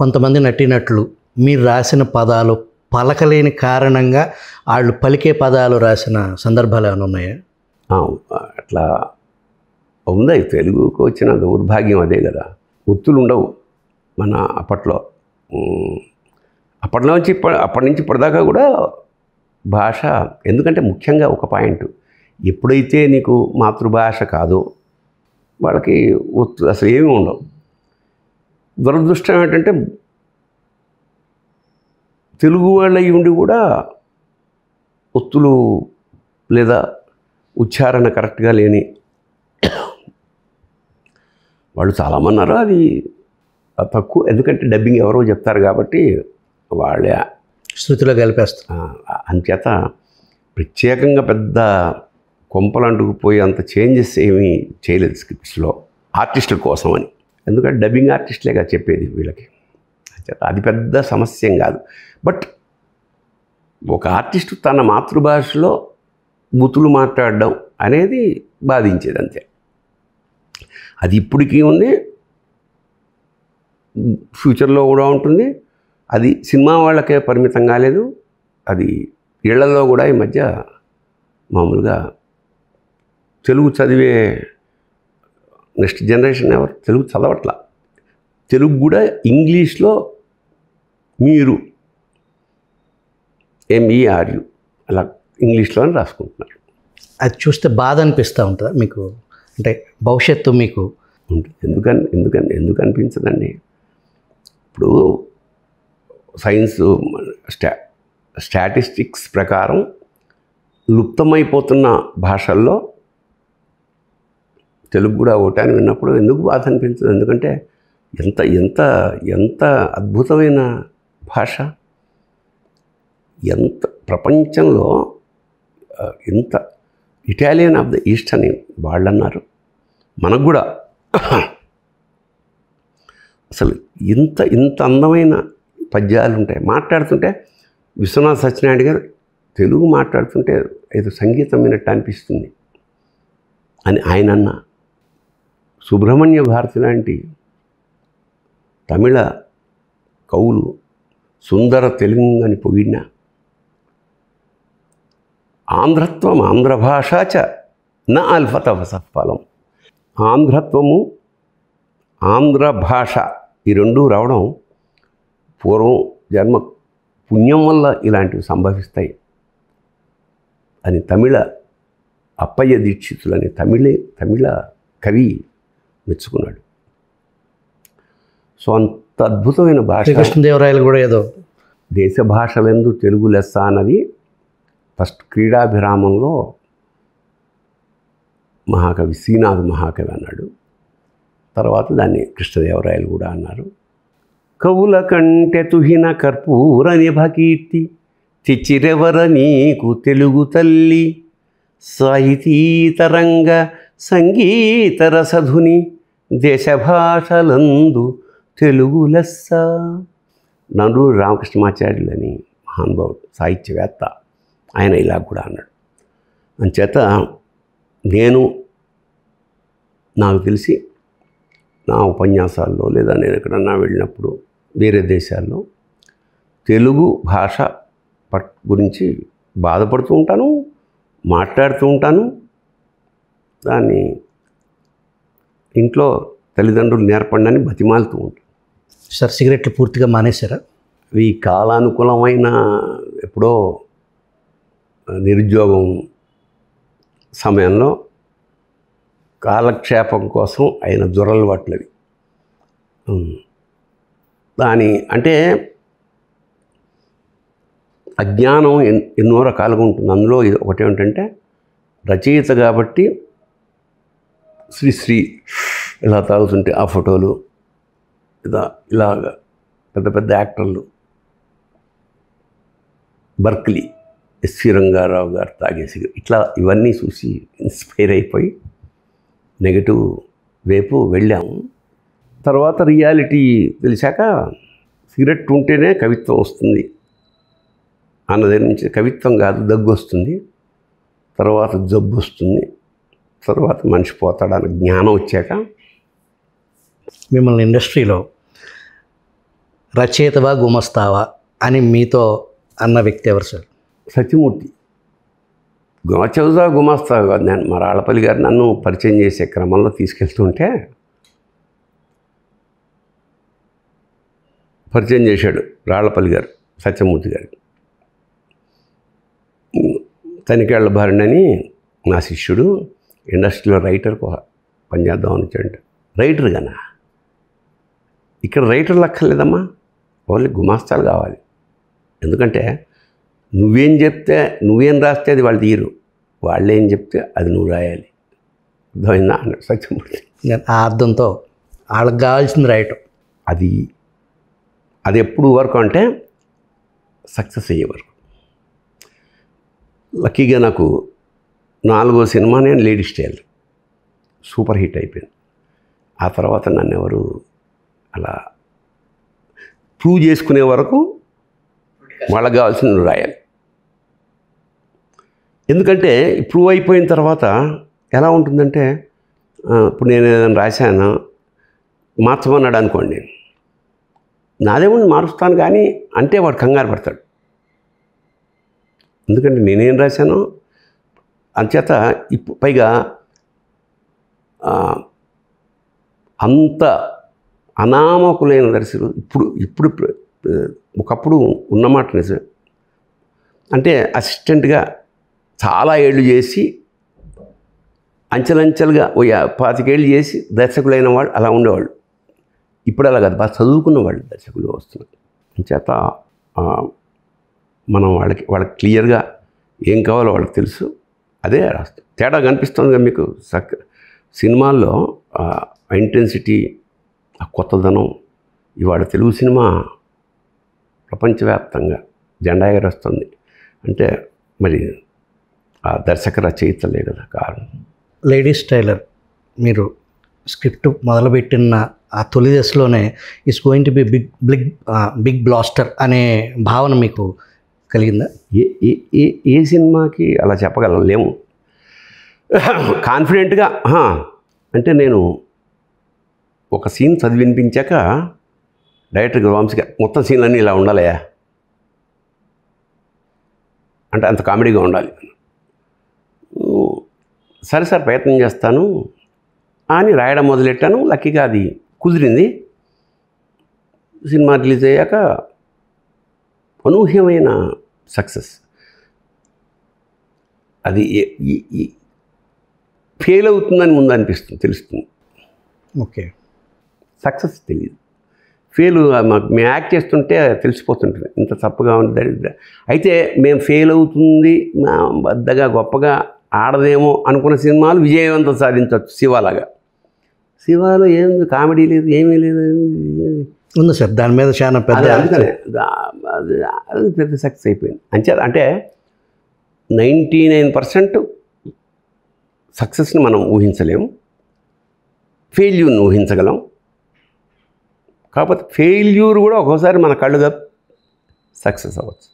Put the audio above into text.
కొంతమంది నటీనటులు మీరు రాసిన పదాలు పలకలేని కారణంగా వాళ్ళు పలికే పదాలు రాసిన సందర్భాలు ఏమైనా ఉన్నాయా? అట్లా ఉంది. తెలుగుకు వచ్చిన దౌర్భాగ్యం అదే కదా. ఒత్తులు ఉండవు మన అప్పట్లో. అప్పటి నుంచి ఇప్పటిదాకా కూడా భాష, ఎందుకంటే ముఖ్యంగా ఒక పాయింట్, ఎప్పుడైతే నీకు మాతృభాష కాదో వాళ్ళకి ఒత్తు అసలు ఏమీ ఉండవు. దురదృష్టం ఏంటంటే తెలుగు వాళ్ళ ఉండి కూడా ఒత్తులు లేదా ఉచ్చారణ కరెక్ట్గా లేని వాళ్ళు చాలామంది ఉన్నారు. అది తక్కువ, ఎందుకంటే డబ్బింగ్ ఎవరో చెప్తారు కాబట్టి వాళ్ళే శృతిలో కలిపేస్తారు. అంచేత ప్రత్యేకంగా పెద్ద కొంపలు అంటుకుపోయి అంత చేంజెస్ ఏమీ చేయలేదు స్క్రిప్ట్స్లో ఆర్టిస్టుల కోసం అని. ఎందుకంటే డబ్బింగ్ ఆర్టిస్టులేగా చెప్పేది వీళ్ళకి. అంచేత అది పెద్ద సమస్య కాదు. బట్ ఒక ఆర్టిస్టు తన మాతృభాషలో బూతులు మాట్లాడడం అనేది బాధించేది అంతే. అది ఇప్పటికీ ఉంది, ఫ్యూచర్లో కూడా ఉంటుంది. అది సినిమా వాళ్ళకే పరిమితం కాలేదు, అది ఇళ్లలో కూడా ఈ మధ్య మామూలుగా తెలుగు చదివే నెక్స్ట్ జనరేషన్ ఎవరు తెలుగు చదవట్లా. తెలుగు కూడా ఇంగ్లీష్లో మీరు MERU అలా ఇంగ్లీష్లోనే రాసుకుంటున్నారు. అది చూస్తే బాధ అనిపిస్తూ ఉంటుందా మీకు? అంటే భవిష్యత్తు మీకు ఉంటుంది. ఎందుకు అనిపించదండి? ఇప్పుడు సైన్స్ స్టాటిస్టిక్స్ ప్రకారం లుప్తమైపోతున్న భాషల్లో తెలుగు కూడా ఒకటి అని విన్నప్పుడు ఎందుకు బాధ అనిపించదు? ఎందుకంటే ఎంత ఎంత ఎంత అద్భుతమైన భాష, ఎంత ప్రపంచంలో ఎంత ఇటాలియన్ ఆఫ్ ద ఈస్ట్ అని వాళ్ళు అన్నారు. మనకు కూడా అసలు ఇంత అందమైన పద్యాలు ఉంటాయి. మాట్లాడుతుంటే విశ్వనాథ్ సత్యనారాయణ గారు తెలుగు మాట్లాడుతుంటే ఏదో సంగీతం వినట్టు అనిపిస్తుంది అని ఆయన అన్న. సుబ్రహ్మణ్య భారతి లాంటి తమిళ కవులు సుందర తెలుగు అని పొగిడిన. ఆంధ్రత్వం ఆంధ్రభాషాచ న అల్ఫతవ సత్ఫలం. ఆంధ్రత్వము ఆంధ్ర భాష ఈ రెండూ రావడం పూర్వం జన్మ పుణ్యం వల్ల ఇలాంటివి సంభవిస్తాయి అని తమిళ అప్పయ్య దీక్షితులని తమిళ కవి మెచ్చుకున్నాడు. సో అంత అద్భుతమైన భాష. కృష్ణదేవరాయలు కూడా ఏదో దేశ భాషలందు తెలుగు లెస్స అన్నది ఫస్ట్ క్రీడాభిరామంలో మహాకవి శ్రీనాథ్ మహాకవి అన్నాడు. తర్వాత దాన్ని కృష్ణదేవరాయలు కూడా అన్నారు. కవుల కంటె తుహిన కర్పూర నిభకీర్తి తెచ్చిరెవర నీకు తెలుగు తల్లి. సాహితీతరంగ సంగీత రసధుని దేశ భాషలందు తెలుగు లెస్స. నండూరి రామకృష్ణమాచార్యులని మహానుభావుడు సాహిత్యవేత్త, ఆయన ఇలా కూడా అన్నాడు. అంచేత నాకు తెలిసి నా ఉపన్యాసాల్లో లేదా నేను ఎక్కడన్నా వెళ్ళినప్పుడు వేరే దేశాల్లో తెలుగు భాష గురించి బాధపడుతూ ఉంటాను, మాట్లాడుతూ ఉంటాను. దాన్ని ఇంట్లో తల్లిదండ్రులు నేర్పండి అని బతిమాలుతూ ఉంటాను. సార్ సిగరెట్లు పూర్తిగా మానేశారా? ఈ కాలానుకూలమైన ఎప్పుడో నిరుద్యోగం సమయంలో కాలక్షేపం కోసం అయిన దురలవాట్లవి. దాని అంటే అజ్ఞానం ఎన్నో రకాలుగా ఉంటుంది. అందులో ఇది ఒకటి ఏమిటంటే రచయిత కాబట్టి శ్రీ ఇలా తాగుతుంటే ఆ ఫోటోలు, ఇలాగా పెద్ద పెద్ద యాక్టర్లు, బర్క్లీ ఎస్వి రంగారావు గారు తాగేసి ఇట్లా ఇవన్నీ చూసి ఇన్స్పైర్ అయిపోయి నెగటివ్ వైపు వెళ్ళాము. తర్వాత రియాలిటీ తెలిసాక సిగరెట్ ఉంటేనే కవిత్వం వస్తుంది అన్నది నుంచి కవిత్వం కాదు, దగ్గు వస్తుంది, తర్వాత జబ్బు వస్తుంది, తర్వాత మనిషి పోతాడన్న జ్ఞానం వచ్చాక మిమ్మల్ని ఇండస్ట్రీలో రచయితవా గుమస్తావా అని మీతో అన్న వ్యక్తి ఎవరు సార్? సత్యమూర్తి. గుమచవుదా గుమాస్తా కాదు. నేను మా రాళ్ళపల్లి గారు నన్ను పరిచయం చేసే క్రమంలో తీసుకెళ్తుంటే పరిచయం చేశాడు రాళ్ళపల్లి గారు సత్యమూర్తి గారు. తనికేళ్ల భారణి నా శిష్యుడు ఇండస్ట్రీలో రైటర్ పనిచేద్దామని వచ్చాడు. రైటర్ కన్నా ఇక్కడ రైటర్లు అక్కర్లేదమ్మా, ఓన్లీ గుమాస్తాలు కావాలి. ఎందుకంటే నువ్వేం చెప్తే నువ్వేం రాస్తే అది వాళ్ళు తీరు, వాళ్ళేం చెప్తే అది నువ్వు రాయాలి. అర్థమైందా అన్నాడు సత్యమూర్తి. ఆ అర్థంతో వాళ్ళకి కావాల్సింది రాయటం. అది ఎప్పుడు వరకు అంటే సక్సెస్ అయ్యే వరకు. లక్కీగా నాకు 4వ సినిమా నేను లేడీస్ టైలర్ సూపర్ హిట్ అయిపోయింది. ఆ తర్వాత నన్ను ఎవరు అలా ప్రూవ్ చేసుకునే వరకు వాళ్ళకి కావాల్సింది నువ్వు రాయాలి. ఎందుకంటే ప్రూవ్ అయిపోయిన తర్వాత ఎలా ఉంటుందంటే, ఇప్పుడు నేను ఏదైనా రాశాను మార్చమన్నాడు అనుకోండి, నాదేముంది మారుస్తాను కానీ అంటే వాడు కంగారు పడతాడు. ఎందుకంటే నేనేం రాశానో అంచేత పైగా అంత అనామకులైన దర్శకులు ఇప్పుడు ఒకప్పుడు ఉన్నమాట నిజమే. అంటే అసిస్టెంట్గా చాలా ఏళ్ళు చేసి అంచెలంచెలుగా 25 ఏళ్ళు చేసి దర్శకులైన వాళ్ళు అలా ఉండేవాళ్ళు. ఇప్పుడు అలా కాదు, బాగా చదువుకున్న వాళ్ళు దర్శకులు వస్తున్నారు. అంచేత మనం వాళ్ళకి క్లియర్గా ఏం కావాలో వాళ్ళకి తెలుసు, అదే రాస్తాం. తేడా కనిపిస్తుంది మీకు సినిమాల్లో ఇంటెన్సిటీ, ఆ కొత్తదనం. ఇవాళ తెలుగు సినిమా ప్రపంచవ్యాప్తంగా జెండా ఎగరేస్తుంది అంటే మరి ఆ దర్శక రచయితలే కదా కారణం. లేడీస్ టైలర్ మీరు స్క్రిప్ట్ మొదలుపెట్టిన ఆ తొలి దశలోనే it's going to be big blaster అనే భావన మీకు కలిగిందా? ఏ సినిమాకి అలా చెప్పగలలేము కాన్ఫిడెంట్గా. అంటే నేను ఒక సీన్ చదివి వినిపించాక డైరెక్టర్ వంశీగా మొత్తం సీన్లన్నీ ఇలా ఉండాలయా అంటే అంత కామెడీగా ఉండాలి. సరే సార్ ప్రయత్నం చేస్తాను అని రాయడం మొదలెట్టాను. లక్కీగా అది కుదిరింది. సినిమా రిలీజ్ అయ్యాక అనూహ్యమైన సక్సెస్. అది ఫెయిల్ అవుతుందని ముందు అనిపిస్తుంది, తెలుస్తుంది. ఓకే, సక్సెస్ తెలియదు. ఫెయిల్ మేము యాక్ట్ చేస్తుంటే తెలిసిపోతుంటుంది ఇంత తప్పుగా ఉంది. అయితే మేము ఫెయిల్ అవుతుంది, బద్దగా గొప్పగా ఆడదేమో అనుకున్న సినిమాలు విజయవంతం సాధించవచ్చు. శివాలాగా. శివాలో ఏముంది, కామెడీ లేదు, ఏమీ లేదు. ఉంది సార్, దాని మీద చాలా పెద్ద అందుకనే అది పెద్ద సక్సెస్ అయిపోయింది. అంటే 99% సక్సెస్ని మనం ఊహించలేము, ఫెయిల్యూర్ని ఊహించగలం. కాకపోతే ఫెయిల్యూర్ కూడా ఒక్కోసారి మన కళ్ళుగా సక్సెస్ అవ్వచ్చు.